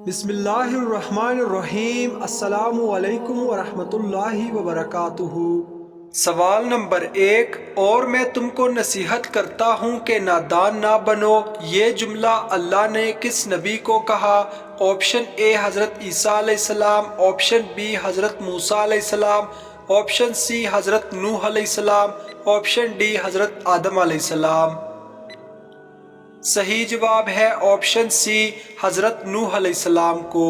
بسم اللہ الرحمن الرحیم۔ السلام علیکم ورحمۃ اللہ وبرکاتہ۔ سوال نمبر 1، اور میں تم کو نصیحت کرتا ہوں کہ نادان نہ بنو، یہ جملہ اللہ نے کس نبی کو کہا؟ آپشن اے حضرت عیسیٰ علیہ السلام، آپشن بی حضرت موسیٰ علیہ السلام، آپشن سی حضرت نوح علیہ السلام، آپشن ڈی حضرت آدم علیہ السلام۔ صحیح جواب ہے آپشن سی حضرت نوح علیہ السلام کو۔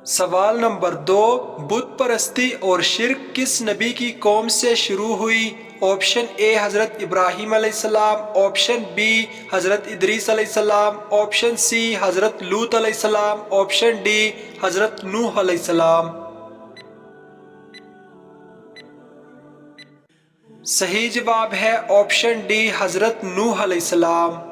سوال نمبر 2، بت پرستی اور شرک کس نبی کی قوم سے شروع ہوئی؟ آپشن اے حضرت ابراہیم علیہ السلام، آپشن بی حضرت ادریس علیہ السلام، آپشن سی حضرت لوط علیہ السلام، آپشن ڈی حضرت نوح علیہ السلام۔ صحیح جواب ہے آپشن ڈی حضرت نوح علیہ السلام۔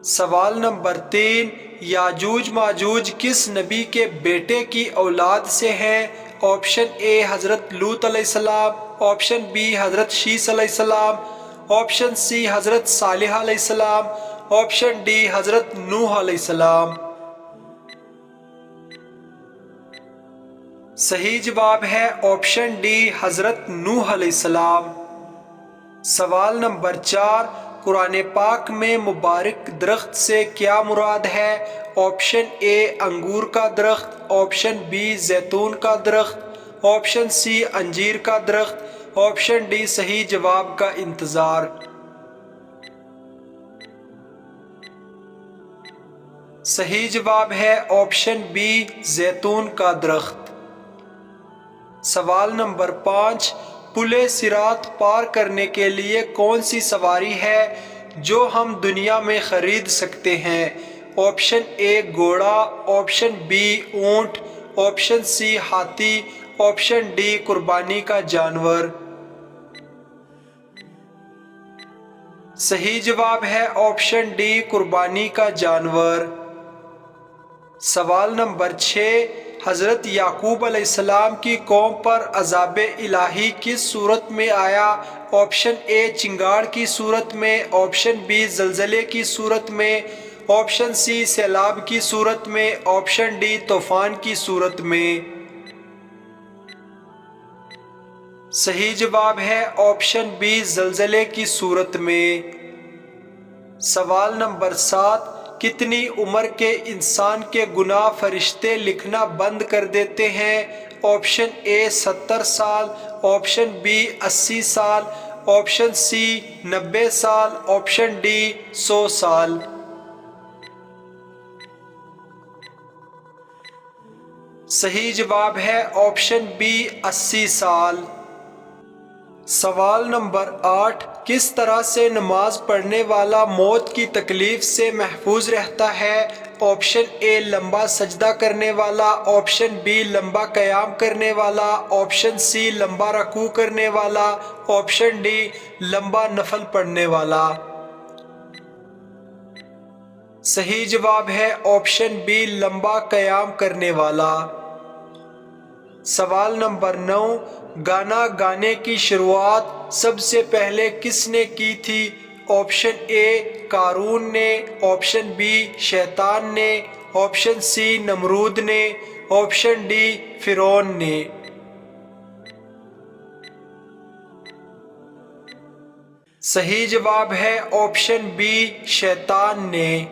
سوال نمبر 3، یاجوج ماجوج کس نبی کے بیٹے کی اولاد سے ہیں؟ آپشن اے حضرت لوط علیہ السلام، آپشن بی حضرت شیس علیہ السلام، آپشن سی حضرت صالح علیہ السلام، آپشن ڈی حضرت نوح علیہ السلام۔ صحیح جواب ہے آپشن ڈی حضرت نوح علیہ السلام۔ سوال نمبر 4، قرآن پاک میں مبارک درخت سے کیا مراد ہے؟ آپشن اے انگور کا درخت، آپشن بی زیتون کا درخت، آپشن سی انجیر کا درخت، آپشن ڈی صحیح جواب کا انتظار۔ صحیح جواب ہے آپشن بی زیتون کا درخت۔ سوال نمبر 5، پل صراط پار کرنے کے لیے کون سی سواری ہے جو ہم دنیا میں خرید سکتے ہیں؟ آپشن اے گھوڑا، آپشن بی اونٹ، آپشن سی ہاتھی، آپشن ڈی قربانی کا جانور۔ صحیح جواب ہے آپشن ڈی قربانی کا جانور۔ سوال نمبر 6، حضرت یعقوب علیہ السلام کی قوم پر عذاب الہی کس صورت میں آیا؟ آپشن اے چنگاڑ کی صورت میں، آپشن بی زلزلے کی صورت میں، آپشن سی سیلاب کی صورت میں، آپشن ڈی طوفان کی صورت میں۔ صحیح جواب ہے آپشن بی زلزلے کی صورت میں۔ سوال نمبر 7، کتنی عمر کے انسان کے گناہ فرشتے لکھنا بند کر دیتے ہیں؟ آپشن اے 70 سال، آپشن بی 80 سال، آپشن سی 90 سال، آپشن ڈی 100 سال۔ صحیح جواب ہے آپشن بی 80 سال۔ سوال نمبر 8، کس طرح سے نماز پڑھنے والا موت کی تکلیف سے محفوظ رہتا ہے؟ آپشن اے لمبا سجدہ کرنے والا، آپشن بی لمبا قیام کرنے والا، آپشن سی لمبا رکوع کرنے والا، آپشن ڈی لمبا نفل پڑھنے والا۔ صحیح جواب ہے آپشن بی لمبا قیام کرنے والا۔ سوال نمبر 9، گانا گانے کی شروعات سب سے پہلے کس نے کی تھی؟ آپشن اے قارون نے، آپشن بی شیطان نے، آپشن سی نمرود نے، آپشن ڈی فرعون نے۔ صحیح جواب ہے آپشن بی شیطان نے۔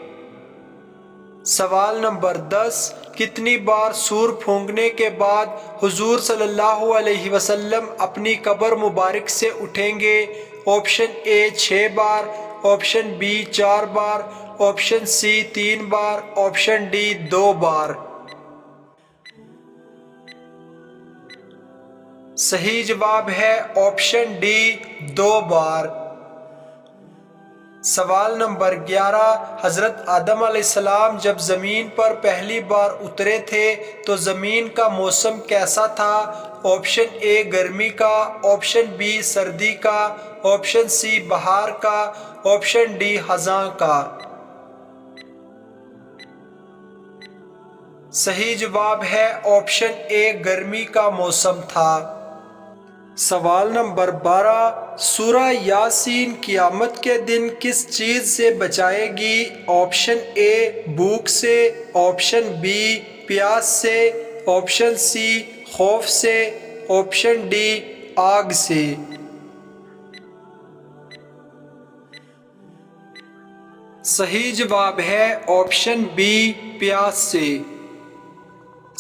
سوال نمبر 10، کتنی بار سور پھونکنے کے بعد حضور صلی اللہ علیہ وسلم اپنی قبر مبارک سے اٹھیں گے؟ آپشن اے 6 بار، آپشن بی 4 بار، آپشن سی 3 بار، آپشن ڈی 2 بار۔ صحیح جواب ہے آپشن ڈی 2 بار۔ سوال نمبر 11، حضرت آدم علیہ السلام جب زمین پر پہلی بار اترے تھے تو زمین کا موسم کیسا تھا؟ آپشن اے گرمی کا، آپشن بی سردی کا، آپشن سی بہار کا، آپشن ڈی خزاں کا۔ صحیح جواب ہے آپشن اے گرمی کا موسم تھا۔ سوال نمبر 12، سورہ یاسین قیامت کے دن کس چیز سے بچائے گی؟ آپشن اے بھوک سے، آپشن بی پیاس سے، آپشن سی خوف سے، آپشن ڈی آگ سے۔ صحیح جواب ہے آپشن بی پیاس سے۔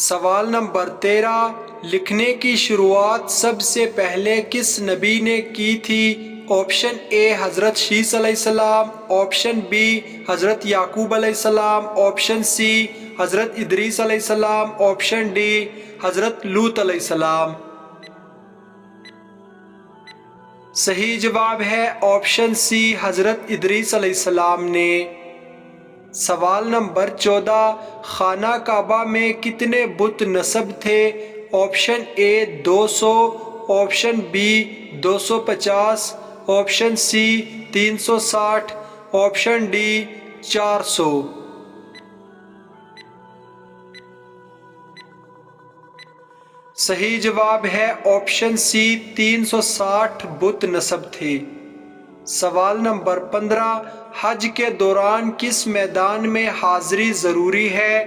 سوال نمبر 13، لکھنے کی شروعات سب سے پہلے کس نبی نے کی تھی؟ آپشن اے حضرت شیس علیہ السلام، آپشن بی حضرت یعقوب علیہ السلام، آپشن سی حضرت ادریس علیہ السلام، آپشن ڈی حضرت لوط علیہ السلام۔ صحیح جواب ہے آپشن سی حضرت ادریس علیہ السلام نے۔ سوال نمبر 14، خانہ کعبہ میں کتنے بت نصب تھے؟ Option A 200، option B 250، option C 360، option D 400۔ صحیح جواب ہے آپشن سی 360 بت نصب تھے۔ سوال نمبر 15، حج کے دوران کس میدان میں حاضری ضروری ہے؟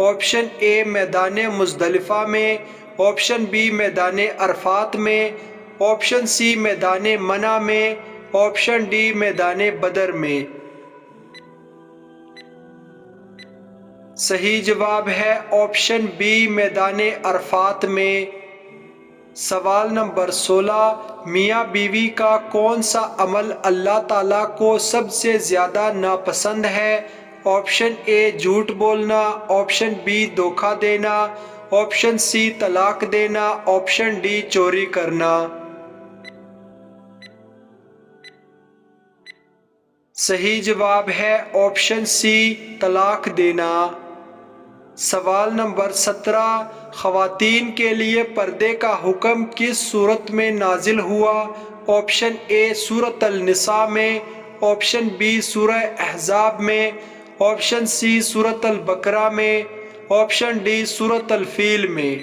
آپشن اے میدان مزدلفہ میں، آپشن بی میدان عرفات میں، آپشن سی میدان منی میں، آپشن ڈی میدان بدر میں۔ صحیح جواب ہے آپشن بی میدان عرفات میں۔ سوال نمبر 16، میاں بیوی کا کون سا عمل اللہ تعالیٰ کو سب سے زیادہ ناپسند ہے؟ آپشن اے جھوٹ بولنا، آپشن بی دھوکہ دینا، آپشن سی طلاق دینا، آپشن ڈی چوری کرنا۔ صحیح جواب ہے آپشن سی طلاق دینا۔ سوال نمبر 17، خواتین کے لیے پردے کا حکم کس صورت میں نازل ہوا؟ آپشن اے سورۃ النساء میں، آپشن بی سورہ احزاب میں، آپشن سی سورۃ البقرہ میں، آپشن ڈی سورۃ الفیل میں۔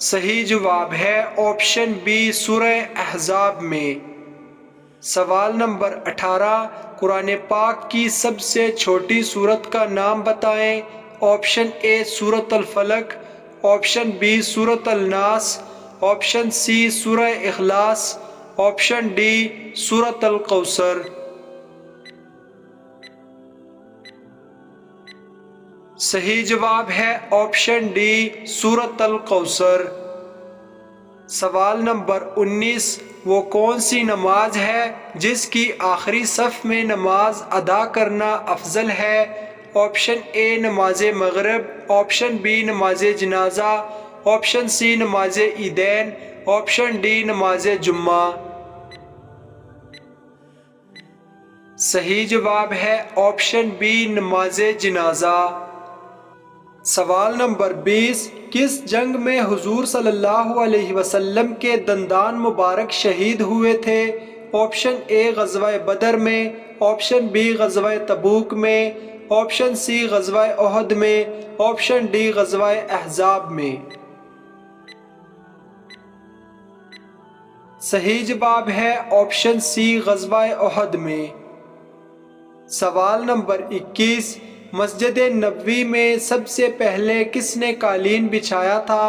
صحیح جواب ہے آپشن بی سورہ احزاب میں۔ سوال نمبر 18، قرآن پاک کی سب سے چھوٹی سورت کا نام بتائیں۔ آپشن اے سورۃ الفلق، آپشن بی سورۃ الناس، آپشن سی سورہ اخلاص، آپشن ڈی سورۃ الکوثر۔ صحیح جواب ہے آپشن ڈی سورۃ الکوثر۔ سوال نمبر 19، وہ کون سی نماز ہے جس کی آخری صف میں نماز ادا کرنا افضل ہے؟ آپشن اے نماز مغرب، آپشن بی نماز جنازہ، آپشن سی نماز عیدین، آپشن ڈی نماز جمعہ۔ صحیح جواب ہے آپشن بی نماز جنازہ۔ سوال نمبر 20، کس جنگ میں حضور صلی اللہ علیہ وسلم کے دندان مبارک شہید ہوئے تھے؟ آپشن اے غزوہ بدر میں، آپشن بی غزوہ تبوک میں، آپشن سی غزوہ احد میں، آپشن ڈی غزوہ احزاب میں۔ صحیح جواب ہے آپشن سی غزوہ احد میں۔ سوال نمبر 21، مسجد نبوی میں سب سے پہلے کس نے قالین بچھایا تھا؟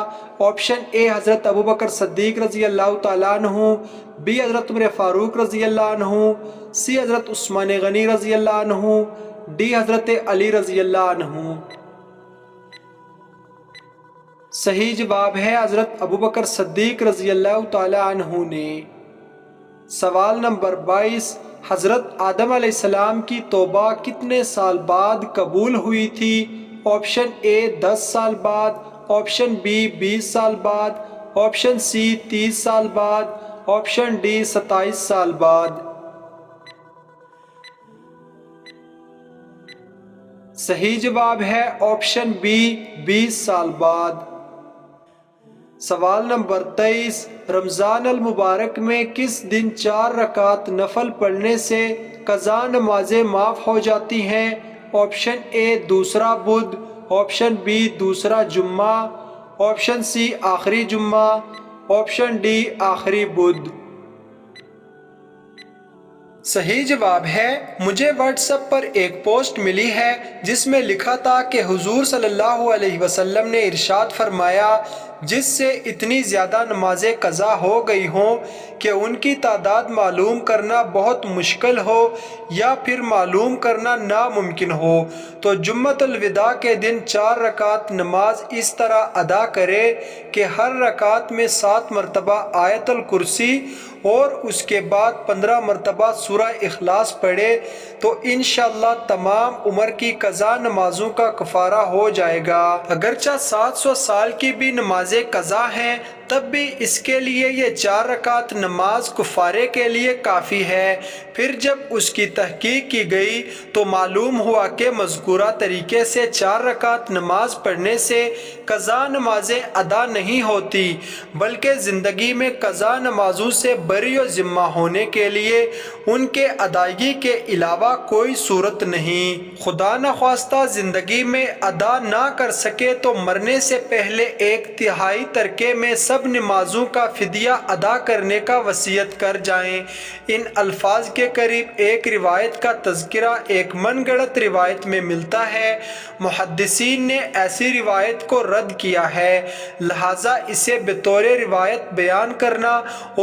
آپشن اے حضرت ابوبکر صدیق رضی اللہ تعالیٰ عنہ، بی حضرت عمر فاروق رضی اللہ عنہ، سی حضرت عثمان غنی رضی اللہ عنہ، ڈی حضرت علی رضی اللہ عنہ۔ صحیح جواب ہے حضرت ابوبکر صدیق رضی اللہ تعالیٰ عنہ نے۔ سوال نمبر 22، حضرت آدم علیہ السلام کی توبہ کتنے سال بعد قبول ہوئی تھی؟ آپشن اے 10 سال بعد، آپشن بی 20 سال بعد، آپشن سی 30 سال بعد، آپشن ڈی 27 سال بعد۔ صحیح جواب ہے آپشن بی 20 سال بعد۔ سوال نمبر 23، رمضان المبارک میں کس دن 4 رکعت نفل پڑھنے سے قضا نمازیں معاف ہو جاتی ہیں؟ آپشن اے دوسرا بدھ، آپشن بی دوسرا جمعہ، آپشن سی آخری جمعہ، آپشن ڈی آخری بدھ۔ صحیح جواب ہے، مجھے واٹس ایپ پر ایک پوسٹ ملی ہے جس میں لکھا تھا کہ حضور صلی اللہ علیہ وسلم نے ارشاد فرمایا، جس سے اتنی زیادہ نمازیں قضا ہو گئی ہوں کہ ان کی تعداد معلوم کرنا بہت مشکل ہو یا پھر معلوم کرنا ناممکن ہو، تو جمعۃ الوداع کے دن 4 رکعت نماز اس طرح ادا کرے کہ ہر رکعت میں 7 مرتبہ آیت الکرسی اور اس کے بعد 15 مرتبہ سورہ اخلاص پڑھے، تو انشاءاللہ تمام عمر کی قضا نمازوں کا کفارہ ہو جائے گا۔ اگرچہ 700 سال کی بھی نمازیں قضا ہیں، تب بھی اس کے لیے یہ 4 رکعت نماز کفارے کے لیے کافی ہے۔ پھر جب اس کی تحقیق کی گئی تو معلوم ہوا کہ مذکورہ طریقے سے 4 رکعت نماز پڑھنے سے قضا نمازیں ادا نہیں ہوتی، بلکہ زندگی میں قضا نمازوں سے بری و ذمہ ہونے کے لیے ان کے ادائیگی کے علاوہ کوئی صورت نہیں۔ خدا نخواستہ زندگی میں ادا نہ کر سکے تو مرنے سے پہلے 1/3 ترکے میں سب نمازوں کا فدیہ ادا کرنے کا وصیت کر جائیں۔ ان الفاظ کے قریب ایک روایت کا تذکرہ ایک من گڑت روایت میں ملتا ہے۔ محدثین نے ایسی روایت کو رد کیا ہے، لہٰذا اسے بطور روایت بیان کرنا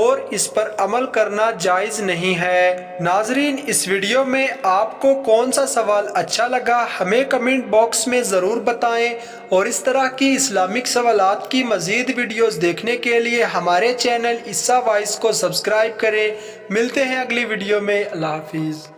اور اس پر عمل کرنا جائز نہیں ہے۔ ناظرین، اس ویڈیو میں آپ کو کون سا سوال اچھا لگا ہمیں کمنٹ باکس میں ضرور بتائیں، اور اس طرح کی اسلامک سوالات کی مزید ویڈیوز دیکھنے کے لیے ہمارے چینل عیسیٰ وائس کو سبسکرائب کریں۔ ملتے ہیں اگلی ویڈیو میں، اللہ حافظ۔